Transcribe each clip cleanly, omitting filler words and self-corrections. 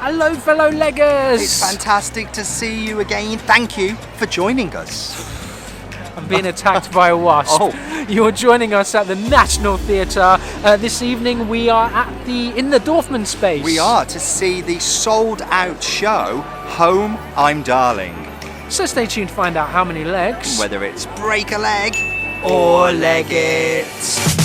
Hello, fellow leggers! It's fantastic to see you again. Thank you for joining us. I'm being attacked by a wasp. Oh. You're joining us at the National Theatre. This evening we are in the Dorfman space. We are to see the sold-out show, Home, I'm Darling. So stay tuned to find out how many legs. Whether it's break a leg or leg it.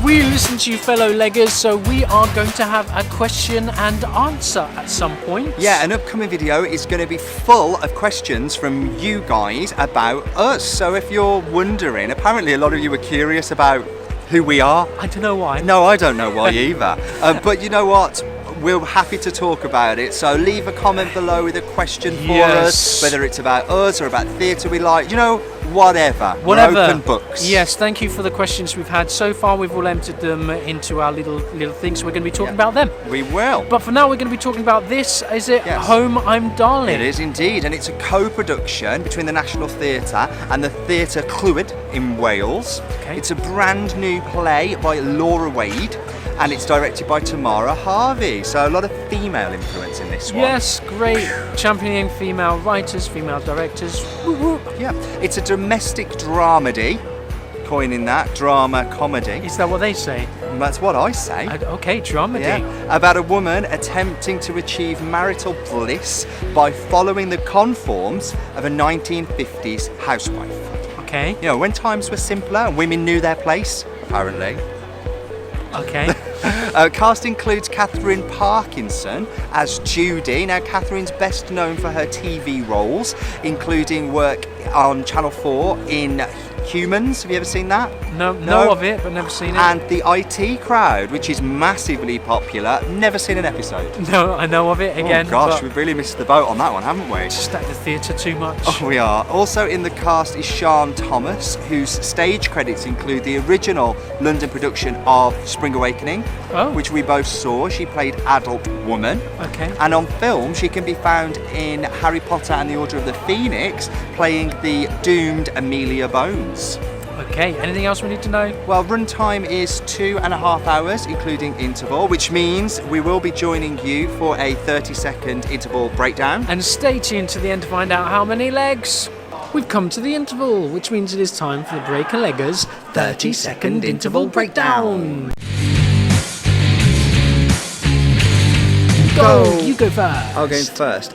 We listen to you, fellow leggers, so we are going to have a question and answer at some point. Yeah, an upcoming video is going to be full of questions from you guys about us. So if you're wondering, apparently a lot of you are curious about who we are. I don't know why. No, I don't know why either. But you know what? We're happy to talk about it. So leave a comment below with a question for us, whether it's about us or about theatre we like. You know, whatever. We're open books. Yes, thank you for the questions we've had so far. We've all entered them into our little things. So we're going to be talking about them. We will. But for now, we're going to be talking about this. Is it Home, I'm Darling? It is indeed, and it's a co-production between the National Theatre and the Theatre Clywd in Wales. Okay. It's a brand new play by Laura Wade, and it's directed by Tamara Harvey. So a lot of female influence in this one. Yes, great. Championing female writers, female directors. Woo woo. Yeah, it's a domestic dramedy, coining that, drama comedy. Is that what they say? That's what I say. Okay, dramedy. Yeah, about a woman attempting to achieve marital bliss by following the conforms of a 1950s housewife. Okay. You know, when times were simpler and women knew their place, apparently. Okay. Cast includes Katherine Parkinson as Judy. Now, Katherine's best known for her TV roles, including work on Channel 4 in Humans. Have you ever seen that? No, know of it, but never seen it. And The IT Crowd, which is massively popular. Never seen an episode. No, I know of it again. Oh gosh, we've really missed the boat on that one, haven't we? Just at the theatre too much. Oh, we are. Also in the cast is Sian Thomas, whose stage credits include the original London production of Spring Awakening, which we both saw. She played adult woman. Okay. And on film, she can be found in Harry Potter and the Order of the Phoenix, playing the doomed Amelia Bones. Okay, anything else we need to know? Well, runtime is 2.5 hours, including interval, which means we will be joining you for a 30-second interval breakdown. And stay tuned to the end to find out how many legs. We've come to the interval, which means it is time for the Break a Leggers 30-second interval breakdown. Go! You go first. I'll go in first.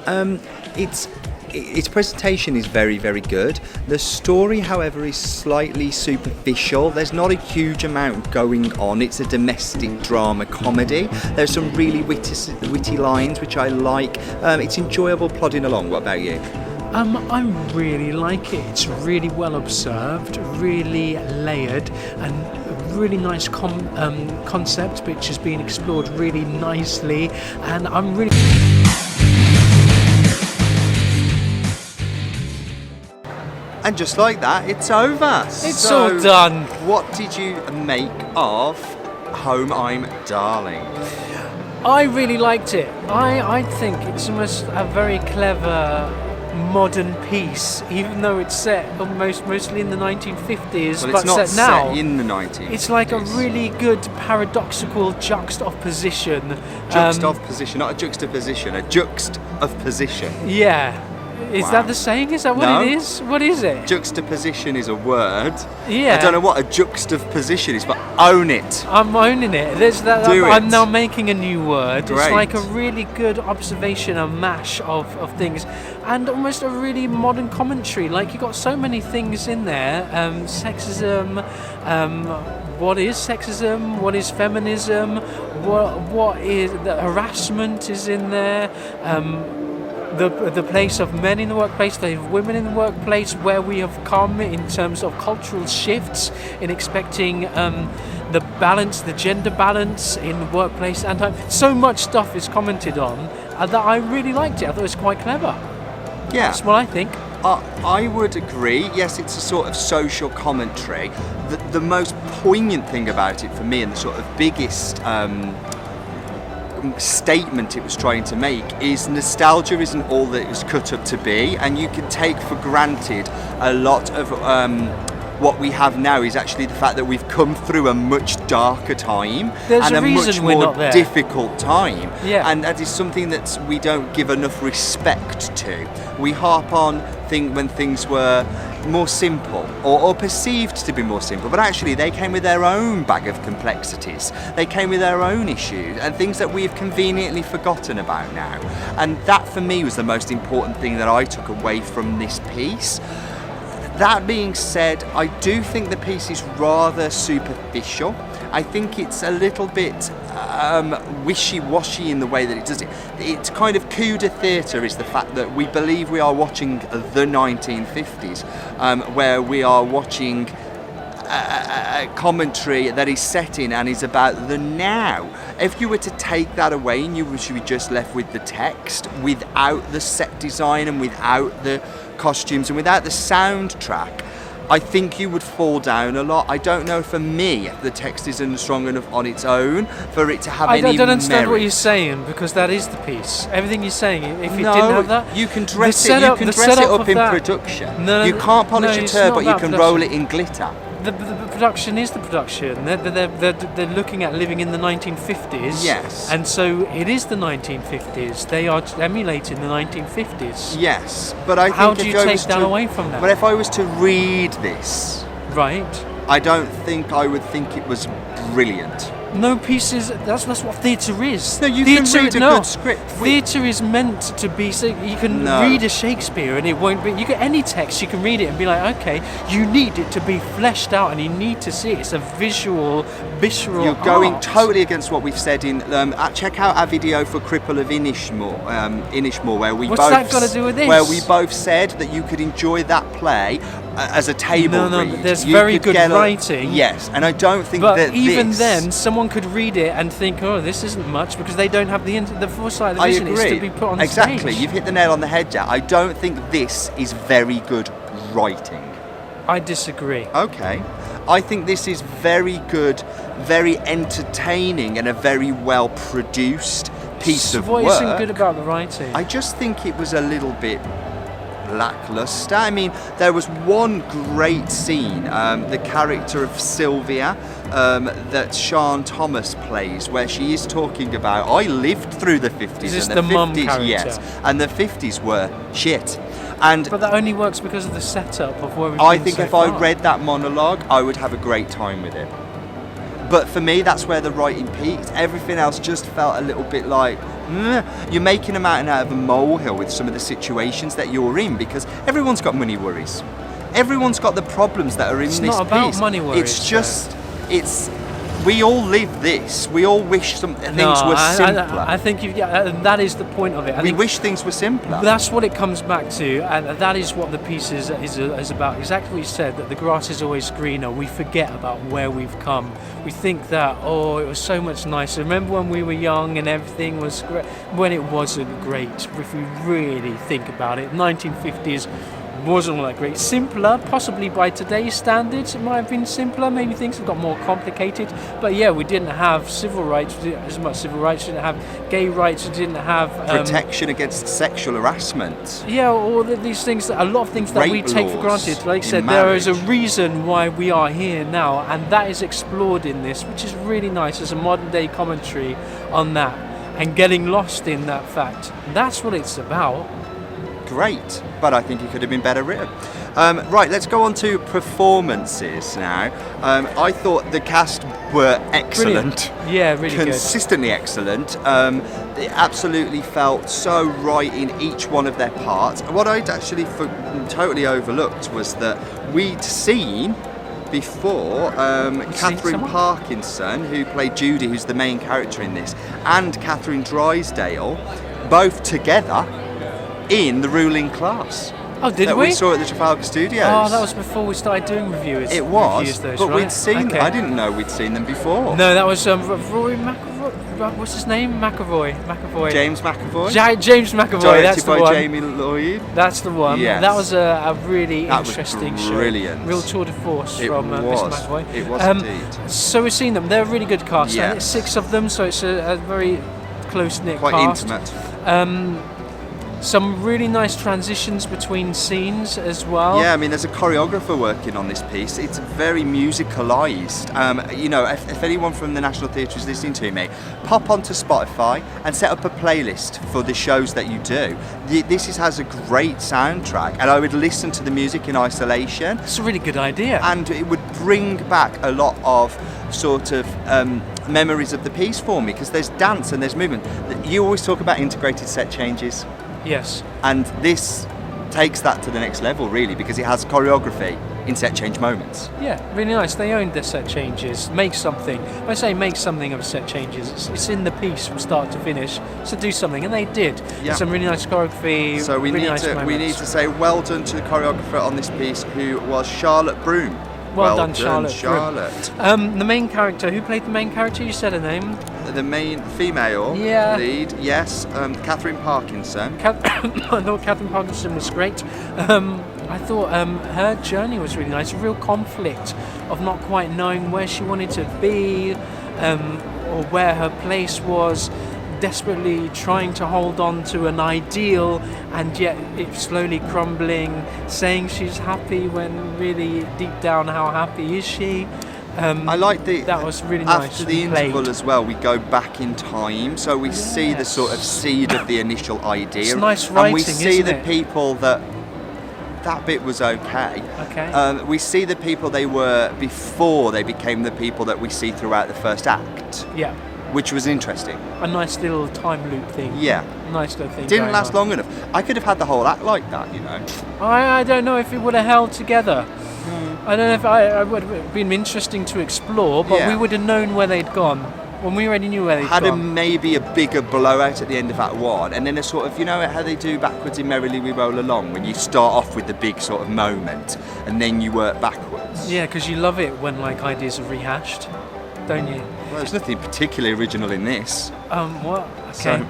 Its presentation is very, very good. The story, however, is slightly superficial. There's not a huge amount going on. It's a domestic drama comedy. There's some really witty lines, which I like. It's enjoyable plodding along. What about you? I really like it. It's really well observed, really layered, and a really nice concept which has been explored really nicely. And I'm really... And just like that, it's over. It's all done. What did you make of Home, I'm Darling? I really liked it. I think it's almost a very clever modern piece, even though it's set mostly in the 1950s, but it's not set now. Set in the 1950s. It's like a really good paradoxical juxtaposition. Juxtaposition, not a juxtaposition, a juxtaposition. Yeah. Is that the saying? Is that what it is? What is it? Juxtaposition is a word. Yeah. I don't know what a juxtaposition is, but own it. I'm owning it. I'm now making a new word. Great. It's like a really good observation, a mash of things, and almost a really modern commentary. Like, you got so many things in there. Sexism. What is sexism? What is feminism? What is the harassment is in there? The place of men in the workplace, the women in the workplace, where we have come in terms of cultural shifts in expecting the balance, the gender balance in the workplace, and so much stuff is commented on that I really liked it. I thought it was quite clever. Yeah. That's what I think. I would agree. Yes, it's a sort of social commentary. The most poignant thing about it for me, and the sort of biggest statement it was trying to make, is nostalgia isn't all that it was cut up to be, and you can take for granted a lot of what we have now is actually the fact that we've come through a much darker time There's and a a reason much we're more not there. difficult time. Yeah. And that is something that we don't give enough respect to. We harp on when things were more simple or perceived to be more simple, but actually they came with their own bag of complexities. They came with their own issues and things that we've conveniently forgotten about now. And that for me was the most important thing that I took away from this piece. That being said, I do think the piece is rather superficial. I think it's a little bit wishy-washy in the way that it does it. It's kind of coup de theatre is the fact that we believe we are watching the 1950s, where we are watching a commentary that is set in and is about the now. If you were to take that away and you should be just left with the text, without the set design and without the costumes and without the soundtrack, I think you would fall down a lot. I don't know, for me, the text isn't strong enough on its own for it to have any merit. I don't understand what you're saying, because that is the piece. Everything you're saying, if you didn't have that... you can dress it up in production. No, you can't polish a turd, but you can roll it in glitter. The production is the production. They're looking at living in the 1950s. Yes. And so it is the 1950s. They are emulating the 1950s. Yes, but I think how do you take that away from that? But if I was to read this, right, I don't think I would think it was brilliant. No pieces. That's what theatre is. No, you can read a good script. Theatre is meant to be so you can read a Shakespeare and it won't be. You get any text, you can read it and be like, okay, you need it to be fleshed out and you need to see it. It's a visceral. You're going art. totally against what we've said in. Check out our video for Cripple of Inishmore, where we What's both. that got to do with this? Where we both said that you could enjoy that play as a table read. There's very good writing. Yes, and I don't think but that even then, someone could read it and think, oh, this isn't much, because they don't have the foresight, the vision. It's to be put on exactly. stage. You've hit the nail on the head, Jack. I don't think this is very good writing. I disagree. Okay. I think this is very good, very entertaining, and a very well produced piece of work. What isn't good about the writing? I just think it was a little bit lackluster. I mean, there was one great scene, the character of Sylvia, that Sian Thomas plays, where she is talking about, I lived through the 50s. Is this and the mum 50s, character? yes, and the 50s were shit. But that only works because of the setup of where we've I been think so if far. I read that monologue, I would have a great time with it. But for me, that's where the writing peaked. Everything else just felt a little bit like, you're making a mountain out of a molehill with some of the situations that you're in, because everyone's got money worries. Everyone's got the problems that are in this piece. It's not about money worries. It's just, we all live this. We all wish things were simpler. I think that is the point of it. We wish things were simpler. That's what it comes back to, and that is what the piece is about. Exactly what you said, that the grass is always greener. We forget about where we've come. We think that, oh, it was so much nicer. Remember when we were young and everything was great? When it wasn't great, if we really think about it. 1950s wasn't all that great. Simpler, possibly by today's standards, it might have been simpler. Maybe things have got more complicated. But yeah, we didn't have civil rights, as much civil rights. We didn't have gay rights. We didn't have protection against sexual harassment. Yeah, all these things. A lot of things that we take for granted. Like I said, there is a reason why we are here now, and that is explored in this, which is really nice as a modern day commentary on that, and getting lost in that fact. That's what it's about. Great, but I think it could have been better written. Right, let's go on to performances now. I thought the cast were excellent. Brilliant. Yeah, really consistently good. Excellent. They absolutely felt so right in each one of their parts. What I'd actually totally overlooked was that we'd seen before Katherine Parkinson, who played Judy, who's the main character in this, and Catherine Drysdale, both together in The Ruling Class. Oh, did we? We saw at the Trafalgar Studios. Oh, that was before we started doing reviews. It was, those, but right? we'd seen them. I didn't know we'd seen them before. No, that was Rory McAvoy. What's his name? McAvoy. James McAvoy. James McAvoy. Directed that's the by one. Jamie Lloyd. That's the one. Yes. That was a really interesting show. Brilliant. Real tour de force It from was. Mr. McAvoy. It was indeed. So we've seen them. They're a really good cast. Yes. And it's 6 of them, so it's a very close-knit Quite cast. intimate. Some really nice transitions between scenes as well. Yeah, I mean, there's a choreographer working on this piece. It's very musicalised. If anyone from the National Theatre is listening to me, pop onto Spotify and set up a playlist for the shows that you do. This has a great soundtrack, and I would listen to the music in isolation. It's a really good idea. And it would bring back a lot of sort of memories of the piece for me, because there's dance and there's movement. You always talk about integrated set changes. Yes. And this takes that to the next level, really, because it has choreography in set change moments. Yeah, really nice. They owned their set changes. Make something. When I say make something of set changes, it's in the piece from start to finish. So do something, and they did. Yeah. Some really nice choreography. So we need to say well done to the choreographer on this piece, who was Charlotte Broom. Well done, Charlotte. The main character. Who played the main character? You said her name. The main female lead, yes, Katherine Parkinson. I thought Katherine Parkinson was great. I thought her journey was really nice. A real conflict of not quite knowing where she wanted to be, or where her place was. Desperately trying to hold on to an ideal, and yet it's slowly crumbling. Saying she's happy when really deep down, how happy is she? I like that was really nice. After the interval as well, we go back in time, so we see the sort of seed of the initial idea. It's nice writing, and we see isn't the it? people that bit was okay. Okay. We see the people they were before they became the people that we see throughout the first act. Yeah. Which was interesting. A nice little time loop thing. Yeah. Nice little thing. Didn't last long enough. I could have had the whole act like that, you know. I don't know if it would have held together. I don't know if I would have been interesting to explore, but we would have known where they'd gone. When we already knew where they'd gone. Maybe a bigger blowout at the end of Act 1, and then a sort of, you know how they do backwards in Merrily We Roll Along, when you start off with the big sort of moment, and then you work backwards. Yeah, because you love it when ideas are rehashed, don't you? Well, there's nothing particularly original in this. What? Okay. So,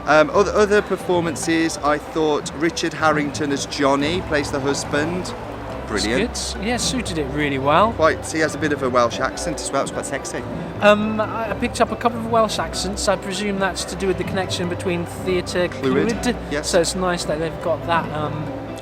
other performances, I thought Richard Harrington as Johnny plays the husband. Brilliant. Yeah, suited it really well. He has a bit of a Welsh accent as well. It's quite sexy. I picked up a couple of Welsh accents. I presume that's to do with the connection between theatre Clywd. Yes. So it's nice that they've got that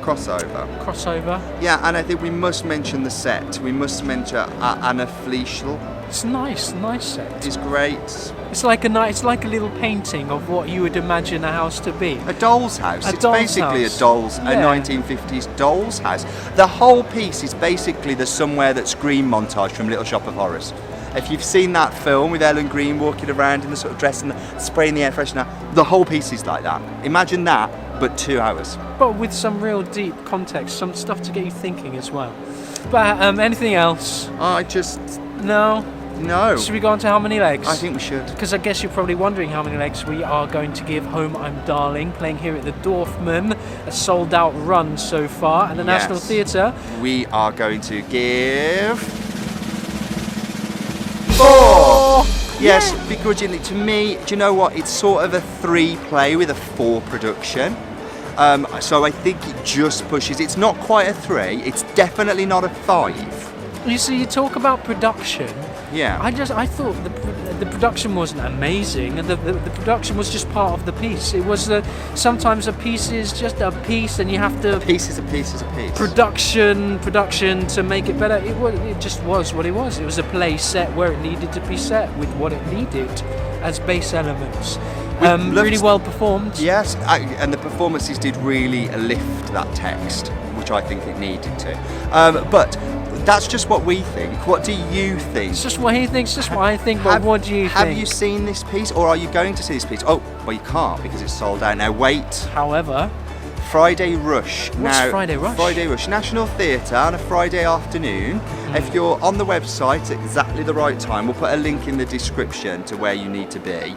crossover. Yeah, and I think we must mention the set. We must mention Anna Fleischl. It's nice set. It's great. It's like a little painting of what you would imagine a house to be. A doll's house. It's basically house. a 1950s doll's house. The whole piece is basically the Somewhere That's Green montage from Little Shop of Horrors. If you've seen that film with Ellen Green walking around in the sort of dress and spraying the air freshener, the whole piece is like that. Imagine that, but 2 hours. But with some real deep context, some stuff to get you thinking as well. But anything else? No. Should we go on to How Many Legs? I think we should. Because I guess you're probably wondering how many legs we are going to give Home I'm Darling, playing here at the Dorfman, a sold-out run so far, at the National Theatre. We are going to give 4! Yes, begrudgingly. To me, do you know what? It's sort of a 3 play with a 4 production. So I think it just pushes. It's not quite a 3. It's definitely not a 5. You see, you talk about production. Yeah. I thought the production wasn't amazing, and the production was just part of the piece. It was sometimes a piece is just a piece, and you have to. A piece is a piece. Production to make it better. It just was what it was. It was a play set where it needed to be set with what it needed as base elements. Really well performed. Yes, and the performances did really lift that text, which I think it needed to. But that's just what we think. What do you think? It's just what he thinks, just what I think, but what do you think? Have you seen this piece, or are you going to see this piece? Oh, well, you can't because it's sold out. Now, wait. However... Friday Rush. What's Friday Rush? Friday Rush. National Theatre on a Friday afternoon. If you're on the website at exactly the right time, we'll put a link in the description to where you need to be.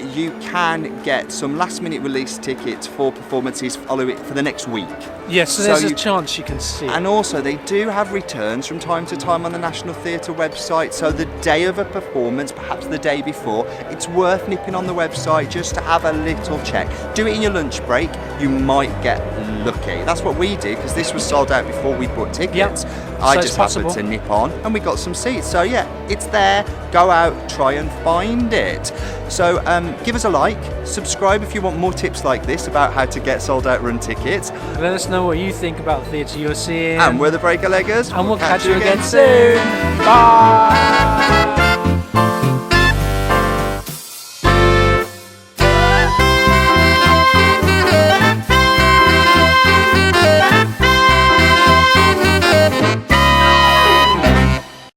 You can get some last-minute release tickets for performances for the next week. Yes, so there's a chance you can see. And also, they do have returns from time to time on the National Theatre website. So the day of a performance, perhaps the day before, it's worth nipping on the website just to have a little check. Do it in your lunch break. You might get lucky. That's what we did, because this was sold out before we bought tickets. Yep. I just happened to nip on, and we got some seats. So yeah, it's there. go out, try and find it. So give us a like, subscribe if you want more tips like this about how to get sold out run tickets. Let us know what you think about the theatre you're seeing. And we're the Breaker Leggers. And we'll catch you again soon. Bye!